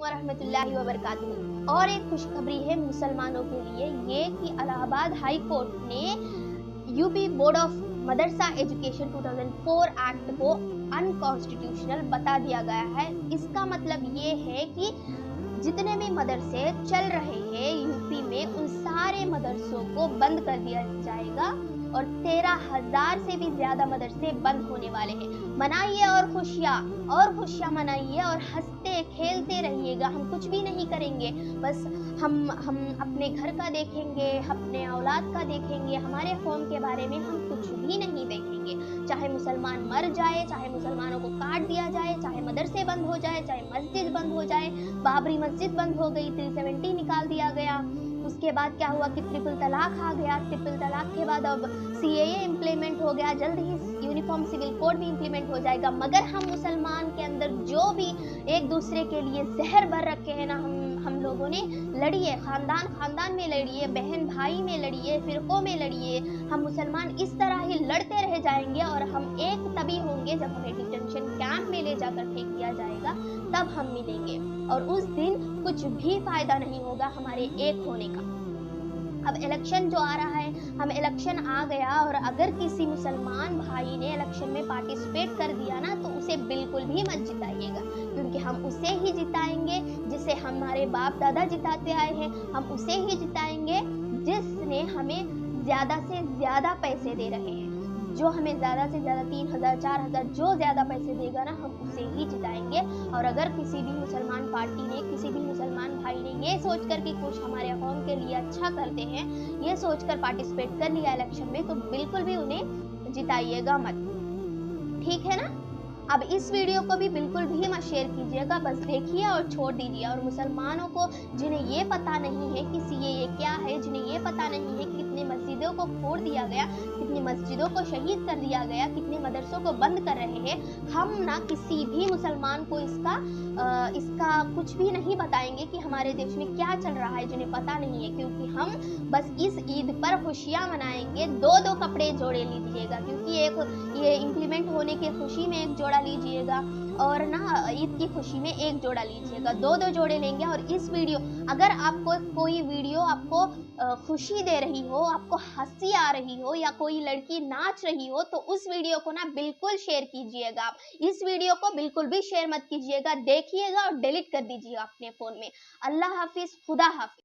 वरहमतुल्लाहि वबरकातुहू। और एक खुशखबरी है मुसलमानों के लिए ये कि इलाहाबाद हाई कोर्ट ने UP board of Madrasa education 2004 act को अनकॉन्स्टिट्यूशनल बता दिया गया है। इसका मतलब ये है कि जितने भी मदरसे चल रहे हैं यूपी में उन सारे मदरसों को बंद कर दिया जाएगा और 13,000 से भी ज्यादा मदरसे बंद होने वाले हैं। मनाइए और खुशियाँ मनाइए और हंसते खेलते रहिएगा। हम कुछ भी नहीं करेंगे, बस हम अपने घर का देखेंगे, अपने औलाद का देखेंगे, हमारे कौम के बारे में हम कुछ भी नहीं देखेंगे। चाहे मुसलमान मर जाए, चाहे मुसलमानों को काट दिया जाए, चाहे मदरसे बंद हो जाए, चाहे मस्जिद बंद हो जाए। बाबरी मस्जिद बंद हो गई, 370 निकाल दिया गया। उसके बाद क्या हुआ कि ट्रिपल तलाक आ गया। ट्रिपल तलाक के बाद अब सीएए इम्प्लीमेंट हो गया, जल्द ही यूनिफॉर्म सिविल कोड भी इम्प्लीमेंट हो जाएगा। मगर हम मुसलमान के अंदर जो भी एक दूसरे के लिए जहर भर रखे हैं ना, हम लोगों ने लड़िए, खानदान में लड़िए, बहन भाई में लड़िए, फिरकों में लड़िए। हम मुसलमान इस तरह ही लड़ते रह जाएंगे और हम एक तभी होंगे जब हमें डिटेंशन कैंप में ले जाकर फेंक दिया जाएगा, तब हम मिलेंगे। और उस दिन कुछ भी फायदा नहीं होगा हमारे एक होने का। अब इलेक्शन जो आ रहा है, हम इलेक्शन आ गया और अगर किसी मुसलमान भाई ने इलेक्शन में पार्टिसिपेट कर दिया ना, तो उसे बिल्कुल भी मत जिताइएगा, क्योंकि हम उसे ही जिताएंगे जिसे हमारे बाप दादा जिताते आए हैं। हम उसे ही जिताएंगे जिसने हमें ज्यादा से ज्यादा पैसे दे रहे हैं। जो हमें ज्यादा से ज्यादा 3,000 4,000 जो ज्यादा पैसे देगा ना, हम उसे ही जिताएंगे। और अगर किसी भी मुसलमान पार्टी ने, किसी भी मुसलमान भाई ने ये सोचकर कि कुछ हमारे कौम के लिए अच्छा करते हैं, ये सोचकर पार्टिसिपेट कर लिया इलेक्शन में, तो बिल्कुल भी उन्हें जिताइएगा मत। ठीक है ना? अब इस वीडियो को भी बिल्कुल भी मत शेयर कीजिएगा, बस देखिए और छोड़ दीजिए। और मुसलमानों को जिन्हें ये पता नहीं है कि सीएए क्या है, जिन्हें ये पता नहीं है कि कितनी मस्जिदों को फोड़ दिया गया, कितनी मस्जिदों को शहीद कर दिया गया, कितने मदरसों को बंद कर रहे हैं, हम ना किसी भी मुसलमान को इसका कुछ भी नहीं बताएंगे कि हमारे देश में क्या चल रहा है, जिन्हें पता नहीं है। क्योंकि हम बस इस ईद पर खुशियाँ मनाएंगे। दो कपड़े जोड़े लीजिएगा, क्योंकि एक ये इम्प्लीमेंट होने की खुशी में एक जोड़ा लीजिएगा और ना ईद की खुशी में एक जोड़ा लीजिएगा। दो जोड़े लेंगे। और इस वीडियो, अगर आपको कोई वीडियो आपको खुशी दे रही हो, आपको हंसी आ रही हो, या कोई लड़की नाच रही हो, तो उस वीडियो को ना बिल्कुल शेयर कीजिएगा। आप इस वीडियो को बिल्कुल भी शेयर मत कीजिएगा, देखिएगा और डिलीट कर दीजिएगा अपने फोन में। अल्लाह हाफिज, खुदा हाफिज।